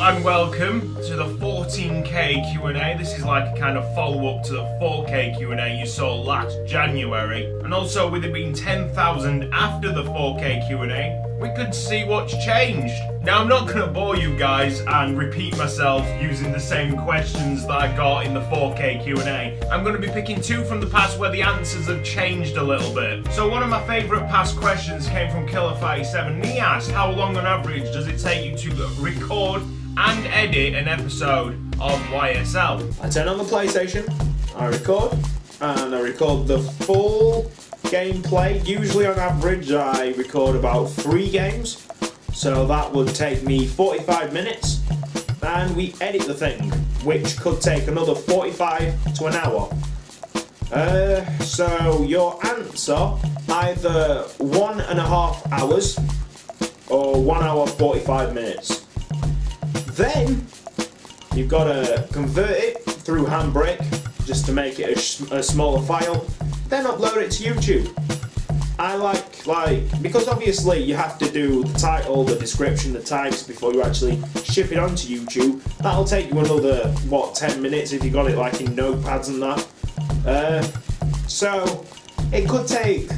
and welcome to the 14K Q&A. This is like a kind of follow-up to the 4K Q&A you saw last January. And also with it being 10,000 after the 4K Q&A, we could see what's changed. Now I'm not going to bore you guys and repeat myself using the same questions that I got in the 4K Q&A. I'm going to be picking two from the past where the answers have changed a little bit. So one of my favourite past questions came from Killer37 and he asked, how long on average does it take you to record and edit an episode of YSL? I turn on the PlayStation, I record, and I record the full gameplay. Usually on average I record about 3 games, so that would take me 45 minutes, and we edit the thing, which could take another 45 to an hour. So your answer, either 1.5 hours or 1 hour 45 minutes. Then you've got to convert it through Handbrake just to make it a smaller file, then upload it to YouTube. I like, because obviously you have to do the title, the description, the tags before you actually ship it onto YouTube. That'll take you another, what, 10 minutes if you got it like in notepads and that. So it could take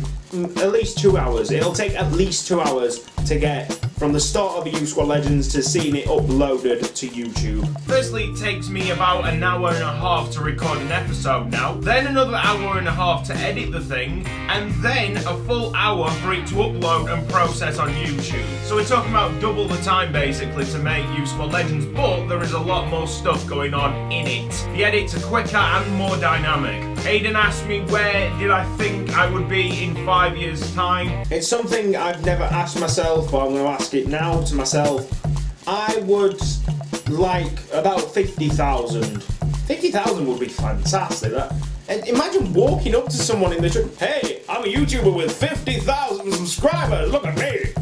at least 2 hours. It'll take at least 2 hours to get from the start of U Squad Legends to seeing it uploaded to YouTube. Firstly, it takes me about an hour and a half to record an episode now, then another hour and a half to edit the thing, and then a full hour for it to upload and process on YouTube. So we're talking about double the time basically to make U Squad Legends, but there is a lot more stuff going on in it. The edits are quicker and more dynamic. Aiden asked me where did I think I would be in 5 years' time. It's something I've never asked myself, but I'm going to ask it now to myself. I would like about 50,000. 50,000 would be fantastic. Imagine walking up to someone in the street, hey, I'm a YouTuber with 50,000 subscribers, look at me.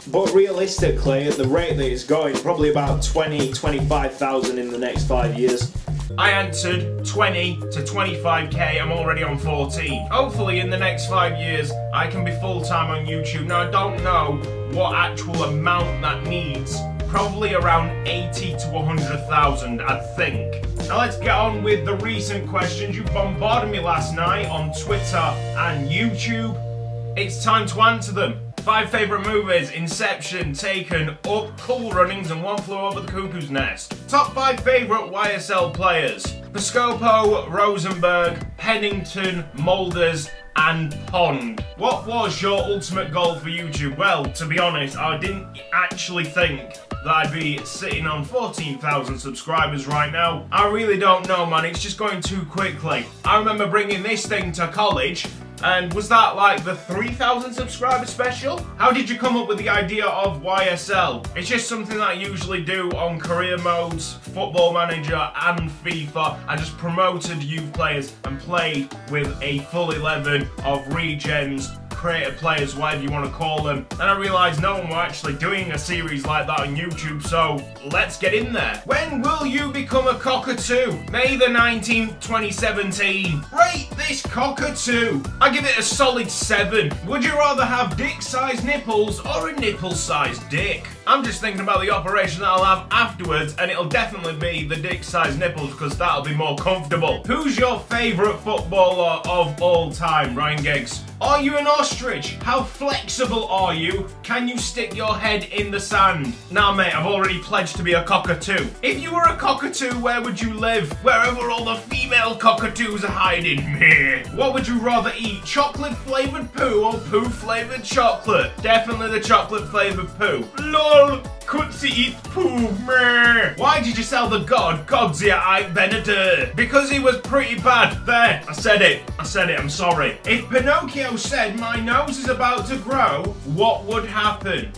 But realistically, at the rate that it's going, probably about 25,000 in the next 5 years. I answered 20 to 25k, I'm already on 14. Hopefully in the next 5 years I can be full-time on YouTube. Now I don't know what actual amount that needs. Probably around 80 to 100,000 I think. Now let's get on with the recent questions. You bombarded me last night on Twitter and YouTube. It's time to answer them. 5 favourite movies: Inception, Taken, Up, Cool Runnings and One Flew Over the Cuckoo's Nest. Top 5 favourite YSL players: Piscopo, Rosenberg, Pennington, Moulders and Pond. What was your ultimate goal for YouTube? Well, to be honest, I didn't actually think that I'd be sitting on 14,000 subscribers right now. I really don't know, man, it's just going too quickly. I remember bringing this thing to college, and was that like the 3,000 subscriber special? How did you come up with the idea of YSL? It's just something that I usually do on career modes, Football Manager and FIFA. I just promoted youth players and played with a full 11 of regens, creative players, whatever you want to call them. And I realised no one were actually doing a series like that on YouTube, so let's get in there. When will you become a cockatoo? May the 19th, 2017. Rate this cockatoo. I give it a solid 7. Would you rather have dick-sized nipples or a nipple-sized dick? I'm just thinking about the operation that I'll have afterwards, and it'll definitely be the dick-sized nipples because that'll be more comfortable. Who's your favourite footballer of all time? Ryan Giggs. Are you an ostrich? How flexible are you? Can you stick your head in the sand? Nah, mate, I've already pledged to be a cockatoo. If you were a cockatoo, where would you live? Wherever all the female cockatoos are hiding. What would you rather eat? Chocolate-flavoured poo or poo-flavoured chocolate? Definitely the chocolate-flavoured poo. LOL! Cutzy eats poo, meh. Why did you sell the god Cutzy at Benedict? Because he was pretty bad. There, I said it, I'm sorry. If Pinocchio said my nose is about to grow, what would happen?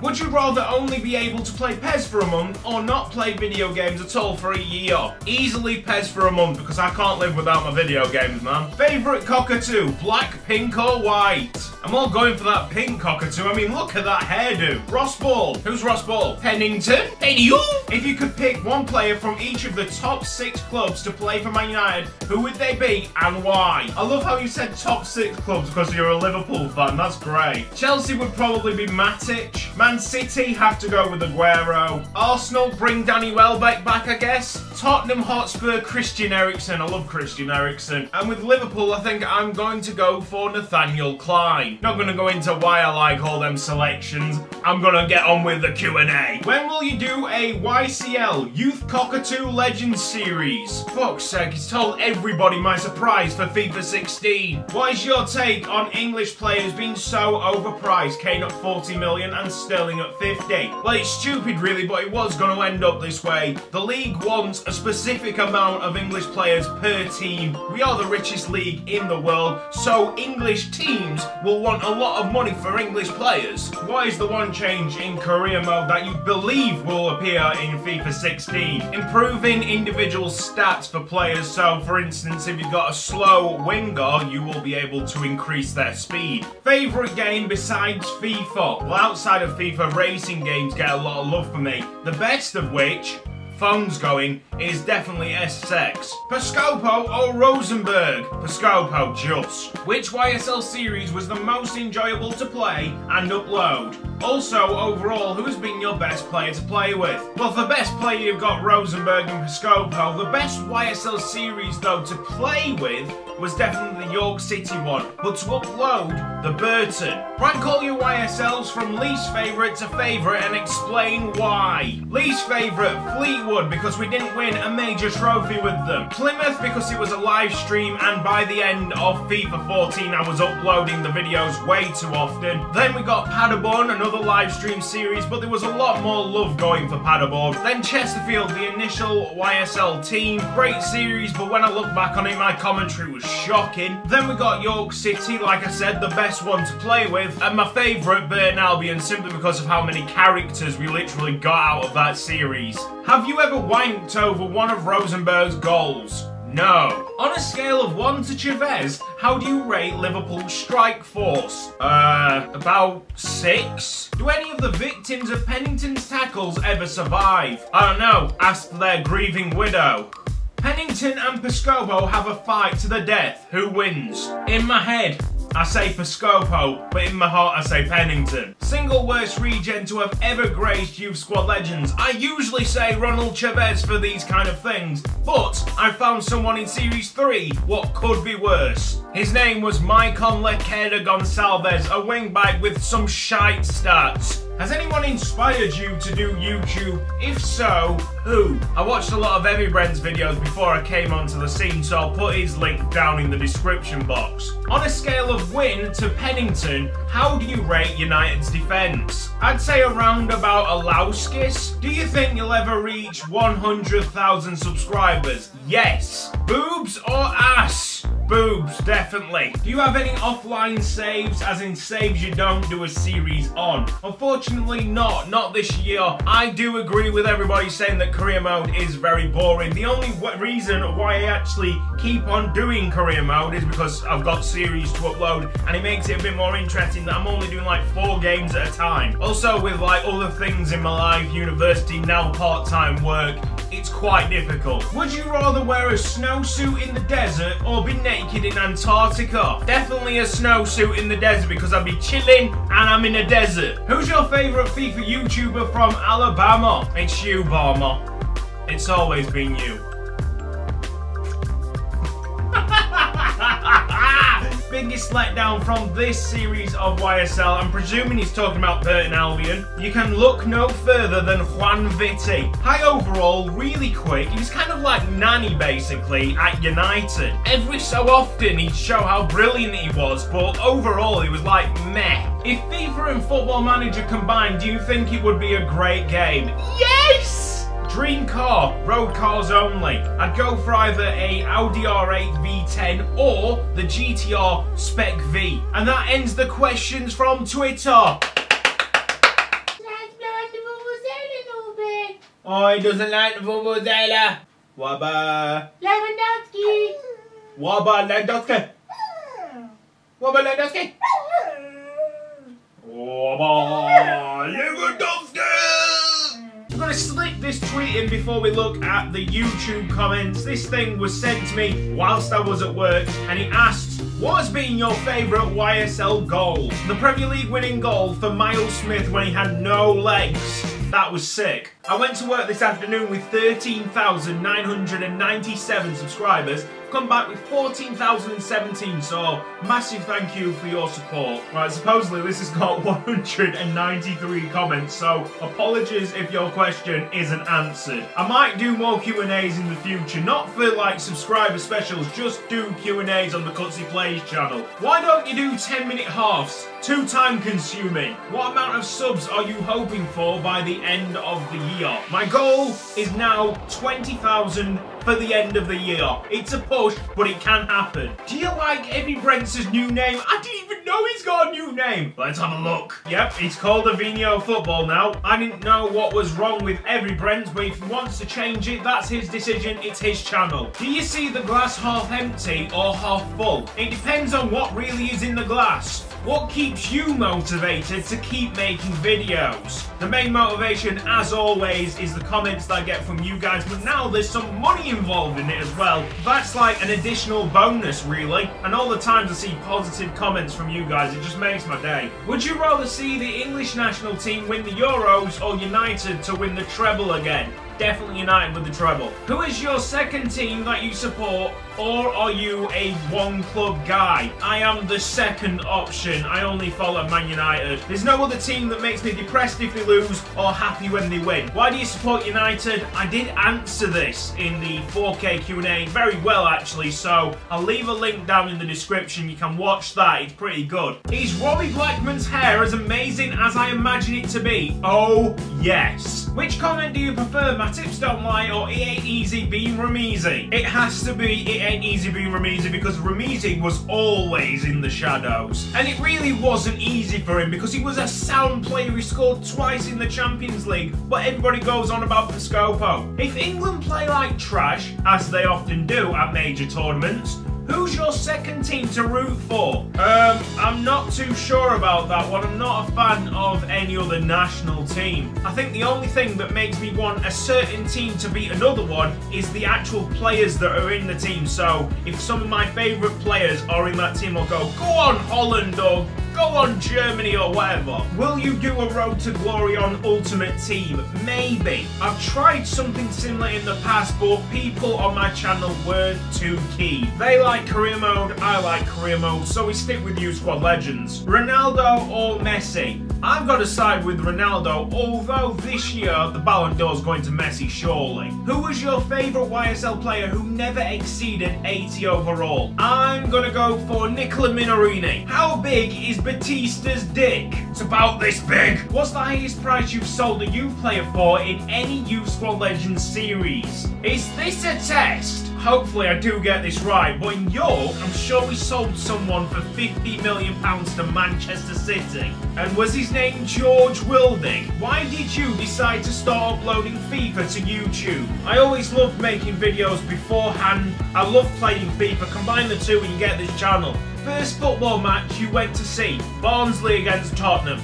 Would you rather only be able to play PES for a month or not play video games at all for a year? Easily PES for a month because I can't live without my video games, man. Favourite cockatoo, black, pink or white? I'm all going for that pink cockatoo. I mean, look at that hairdo. Ross Ball. Who's Ross Ball? Pennington? Penny. If you could pick one player from each of the top 6 clubs to play for Man United, who would they be and why? I love how you said top 6 clubs because you're a Liverpool fan. That's great. Chelsea would probably be Matic. Man Man City have to go with Aguero. Arsenal bring Danny Welbeck back, I guess. Tottenham Hotspur, Christian Eriksen. I love Christian Eriksen. And with Liverpool, I think I'm going to go for Nathaniel Klein. Not going to go into why I like all them selections. I'm going to get on with the Q&A. When will you do a YCL Youth Cockatoo Legends series? Fuck's sake, it's told everybody my surprise for FIFA 16. What is your take on English players being so overpriced? Kane at 40 million and Sterling at 50. Well, it's stupid really, but it was going to end up this way. The league wants a specific amount of English players per team. We are the richest league in the world, so English teams will want a lot of money for English players. What is the one change in career mode that you believe will appear in FIFA 16? Improving individual stats for players. So for instance, if you've got a slow winger, you will be able to increase their speed. Favourite game besides FIFA? Well, outside of FIFA, racing games get a lot of love for me. The best of which, phone's going, is definitely SSX. Piscopo or Rosenberg? Piscopo, just. Which YSL series was the most enjoyable to play and upload? Also, overall, who has been your best player to play with? Well, for best player, you've got Rosenberg and Piscopo. The best YSL series, though, to play with was definitely the York City one, but to upload, the Burton. Rank all your YSLs from least favourite to favourite and explain why. Least favourite, Fleetwood, because we didn't win a major trophy with them. Plymouth, because it was a live stream and by the end of FIFA 14 I was uploading the videos way too often. Then we got Paderborn, another live stream series, but there was a lot more love going for Paderborn. Then Chesterfield, the initial YSL team. Great series, but when I look back on it, my commentary was shocking. Then we got York City, like I said, the best one to play with, and my favourite, Burton Albion, simply because of how many characters we literally got out of that series. Have you ever wanked over one of Rosenberg's goals? No. On a scale of 1 to Chavez, how do you rate Liverpool's strike force? About 6? Do any of the victims of Pennington's tackles ever survive? I don't know. Ask their grieving widow. Pennington and Piscopo have a fight to the death. Who wins? In my head, I say Piscopo, but in my heart I say Pennington. Single worst regen to have ever graced Youth Squad Legends. I usually say Ronald Chavez for these kind of things, but I found someone in Series 3 what could be worse. His name was Maicon Lequeda Gonçalves, a wingback with some shite stats. Has anyone inspired you to do YouTube? If so, who? I watched a lot of Evie Brent's videos before I came onto the scene, so I'll put his link down in the description box. On a scale of win to Pennington, how do you rate United's defence? I'd say around about a Lauskis. Do you think you'll ever reach 100,000 subscribers? Yes. Boobs or ass? Boobs, definitely. Do you have any offline saves, as in saves you don't do a series on? Unfortunately not this year. I do agree with everybody saying that career mode is very boring. The only reason why I actually keep on doing career mode is because I've got series to upload and it makes it a bit more interesting that I'm only doing like 4 games at a time. Also with like other things in my life, university, now part-time work, it's quite difficult. Would you rather wear a snowsuit in the desert or be naked in Antarctica? Definitely a snowsuit in the desert because I'd be chilling and I'm in a desert. Who's your favourite FIFA YouTuber from Alabama? It's you, Barmer. It's always been you. Biggest letdown from this series of YSL, I'm presuming he's talking about Burton Albion. You can look no further than Juan Vitti. High overall, really quick, he was kind of like Nani basically at United. Every so often he'd show how brilliant he was, but overall he was like meh. If FIFA and Football Manager combined, do you think it would be a great game? Yes! Dream car, road cars only. I'd go for either a Audi R8 V10 or the GTR Spec V. And that ends the questions from Twitter. Oh, he doesn't like the Vuvuzela. What about Lewandowski? What about Lewandowski? What about Lewandowski? What about Lewandowski? We're going to gonna slip this tweet in before we look at the YouTube comments. This thing was sent to me whilst I was at work, and it asked, what has been your favourite YSL goal? The Premier League winning goal for Miles Smith when he had no legs. That was sick. I went to work this afternoon with 13,997 subscribers. I've come back with 14,017, so massive thank you for your support. Right, supposedly this has got 193 comments, so apologies if your question isn't answered. I might do more Q&As in the future, not for like subscriber specials, just do Q&As on the Cutzy Plays channel. Why don't you do 10-minute halves? Too time consuming. What amount of subs are you hoping for by the end of the year? My goal is now 20,000 for the end of the year. It's a push, but it can happen. Do you like Evie Brent's new name? I didn't even know he's got a new name. Let's have a look. Yep, it's called Avinio Football now. I didn't know what was wrong with Evie Brent, but if he wants to change it, that's his decision. It's his channel. Do you see the glass half empty or half full? It depends on what really is in the glass. What keeps you motivated to keep making videos? The main motivation, as always, is the comments that I get from you guys, but now there's some money involved in it as well. That's like an additional bonus, really. And all the times I see positive comments from you guys, it just makes my day. Would you rather see the English national team win the Euros or United to win the treble again? Definitely United with the treble. Who is your second team that you support, or are you a one-club guy? I am the second option. I only follow Man United. There's no other team that makes me depressed if they lose or happy when they win. Why do you support United? I did answer this in the 4K Q&A very well, actually, so I'll leave a link down in the description. You can watch that. It's pretty good. Is Robbie Blackman's hair as amazing as I imagine it to be? Oh, yes. Which comment do you prefer? My tips don't lie, or it ain't easy being Ramizi? It has to be it ain't easy being Ramizi, because Ramizi was always in the shadows. And it really wasn't easy for him because he was a sound player. He scored twice in the Champions League, but everybody goes on about Piscopo. If England play like trash, as they often do at major tournaments, who's your second team to root for? I'm not too sure about that one. I'm not a fan of any other national team. I think the only thing that makes me want a certain team to beat another one is the actual players that are in the team. So if some of my favourite players are in that team, I'll go on Holland or go on Germany or whatever. Will you do a Road to Glory on Ultimate Team? Maybe. I've tried something similar in the past, but people on my channel weren't too keen. They like career mode, I like career mode, so we stick with U Squad Legends. Ronaldo or Messi? I've got to side with Ronaldo, although this year the Ballon d'Or is going to Messi surely. Who was your favourite YSL player who never exceeded 80 overall? I'm gonna go for Nicola Minorini. How big is Batista's dick? It's about this big. What's the highest price you've sold a youth player for in any U Squad Legends series? Is this a test? Hopefully I do get this right, but in York, I'm sure we sold someone for £50 million to Manchester City. And was his name George Wilding? Why did you decide to start uploading FIFA to YouTube? I always loved making videos beforehand. I love playing FIFA. Combine the two and you get this channel. First football match you went to see? Barnsley against Tottenham.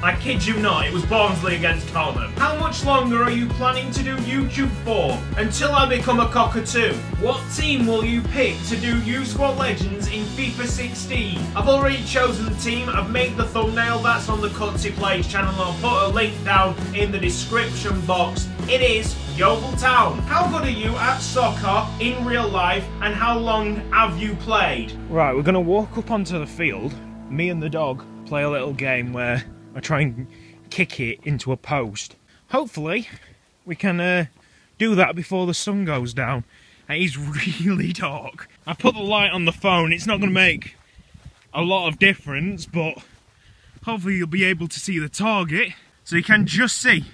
I kid you not, it was Barnsley against Tottenham. How much longer are you planning to do YouTube for? Until I become a cockatoo. What team will you pick to do U Squad Legends in FIFA 16? I've already chosen the team, I've made the thumbnail, that's on the Cutzy Plays channel. I'll put a link down in the description box. It is Yeovil Town. How good are you at soccer in real life, and how long have you played? Right, we're gonna walk up onto the field. Me and the dog play a little game where I try and kick it into a post. Hopefully, we can do that before the sun goes down. It is really dark. I put the light on the phone. It's not going to make a lot of difference, but hopefully you'll be able to see the target. So you can just see.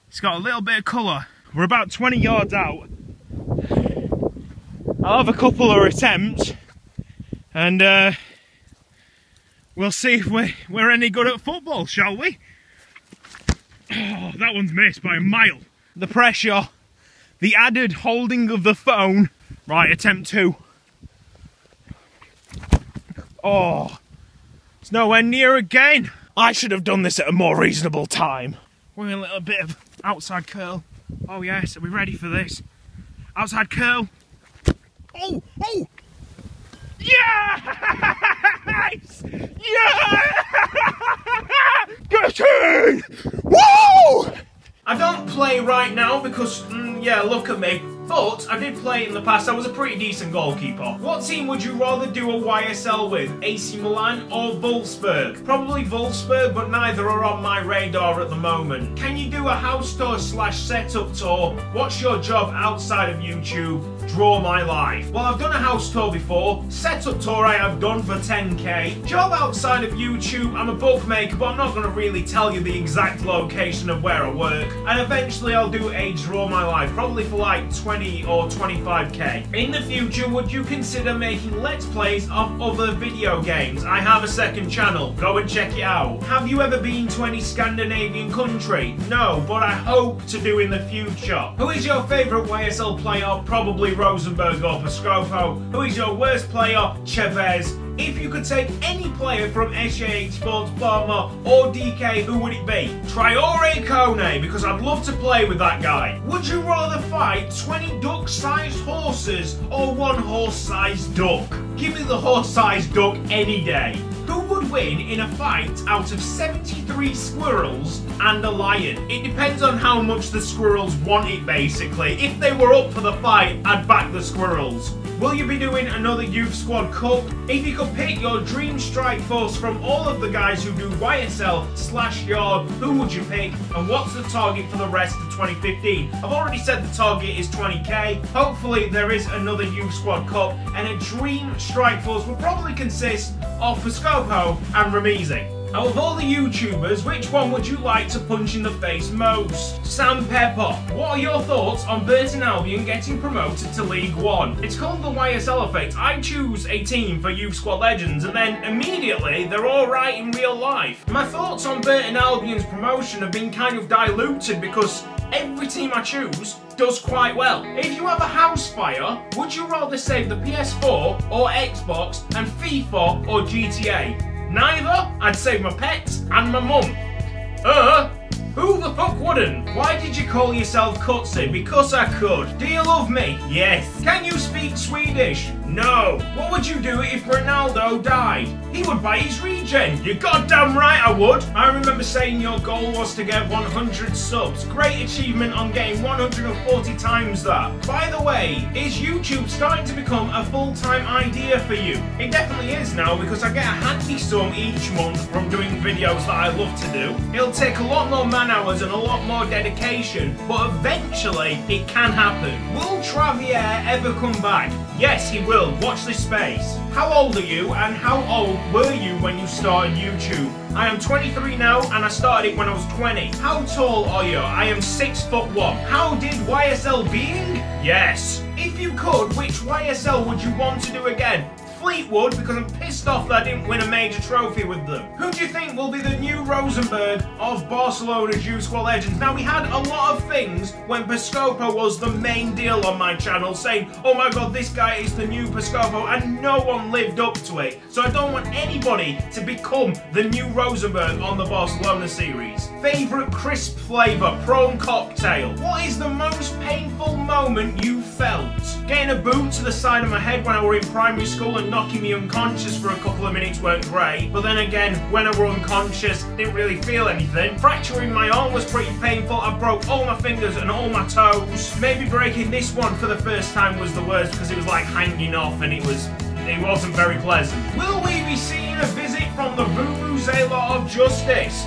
It's got a little bit of colour. We're about 20 yards out. I'll have a couple of attempts. And we'll see if we're any good at football, shall we? Oh, that one's missed by a mile. The pressure, the added holding of the phone. Right, attempt 2. Oh, it's nowhere near again. I should have done this at a more reasonable time. We're in a little bit of Outside curl. Oh yes, are we ready for this? Outside curl. Oh! Oh! Yes! Yeah! Get in! Woo! I don't play right now because, yeah, look at me. But I did play in the past. I was a pretty decent goalkeeper. What team would you rather do a YSL with? AC Milan or Wolfsburg? Probably Wolfsburg, but neither are on my radar at the moment. Can you do a house tour / setup tour? What's your job outside of YouTube? Draw my life. Well, I've done a house tour before. Setup tour I have done for 10k. Job outside of YouTube, I'm a bookmaker, but I'm not going to really tell you the exact location of where I work. And eventually I'll do a draw my life, probably for like 20 or 25k. In the future, would you consider making let's plays of other video games? I have a second channel, go and check it out. Have you ever been to any Scandinavian country? No, but I hope to do in the future. Who is your favourite YSL player? Probably Rosenberg or Pascopo. Who is your worst player? Chavez. If you could take any player from SJH Sports, Parma or DK, who would it be? Traore Kone, because I'd love to play with that guy. Would you rather fight 20 duck-sized horses or 1 horse-sized duck? Give me the horse-sized duck any day. Who would win in a fight out of 73 squirrels and a lion? It depends on how much the squirrels want it, basically. If they were up for the fight, I'd back the squirrels. Will you be doing another Youth Squad Cup? If you could pick your dream strike force from all of the guys who do YSL / yard, who would you pick? And what's the target for the rest of 2015? I've already said the target is 20k. Hopefully there is another Youth Squad Cup, and a dream strike force will probably consist of Pascopo and Ramizi. Out of all the YouTubers, which one would you like to punch in the face most? Sam Pepper. What are your thoughts on Burton Albion getting promoted to League One? It's called the YSL effect. I choose a team for Youth Squad Legends and then immediately they're alright in real life. My thoughts on Burton Albion's promotion have been kind of diluted because every team I choose does quite well. If you have a house fire, would you rather save the PS4 or Xbox and FIFA or GTA? Neither. I'd save my pets and my mum. Who the fuck wouldn't? Why did you call yourself Cutzy? Because I could. Do you love me? Yes. Can you speak Swedish? No. What would you do if Ronaldo died? He would buy his regen. You're goddamn right I would. I remember saying your goal was to get 100 subs. Great achievement on getting 140 times that. By the way, is YouTube starting to become a full-time idea for you? It definitely is now because I get a handy sum each month from doing videos that I love to do. It'll take a lot more man-hours and a lot more dedication, but eventually it can happen. Will Travier ever come back? Yes, he will. Watch this space. How old are you and how old were you when you started YouTube? I am 23 now and I started it when I was 20. How tall are you? I am 6'1". How did YSL being? Yes. If you could, which YSL would you want to do again? Fleetwood, because I'm pissed off that I didn't win a major trophy with them. Who do you think will be the new Rosenberg of Barcelona's Youth Squad Legends? Now, we had a lot of things when Pascopo was the main deal on my channel, saying, oh my god, this guy is the new Pascopo, and no one lived up to it. So I don't want anybody to become the new Rosenberg on the Barcelona series. Favourite crisp flavour, prawn cocktail. What is the most painful moment you felt? Getting a boot to the side of my head when I were in primary school and knocking me unconscious for a couple of minutes weren't great, but then again, when I were unconscious, didn't really feel anything. Fracturing my arm was pretty painful. I broke all my fingers and all my toes. Maybe breaking this one for the first time was the worst because it was like hanging off and it wasn't very pleasant. Will we be seeing a visit from the Vuvuzela of Justice?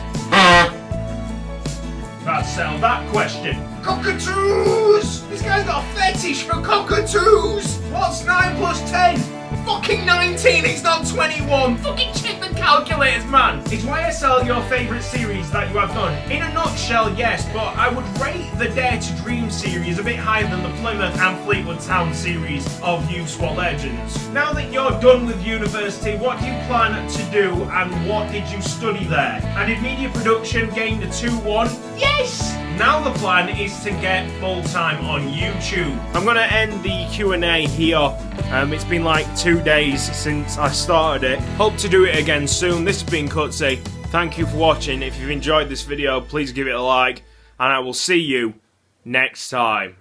That settled that question. Cockatoos! This guy's got a fetish for cockatoos! What's 9 plus 10? Fucking 19, it's not 21! Fucking check the calculators, man! Is YSL your favourite series that you have done? In a nutshell, yes, but I would rate the Dare to Dream series a bit higher than the Plymouth and Fleetwood Town series of Youth Squad Legends. Now that you're done with university, what do you plan to do and what did you study there? I did media production, gained a 2-1. Yes! Now the plan is to get full-time on YouTube. I'm going to end the Q&A here. It's been like 2 days since I started it. Hope to do it again soon. This has been Cutzy. Thank you for watching. If you've enjoyed this video, please give it a like. and I will see you next time.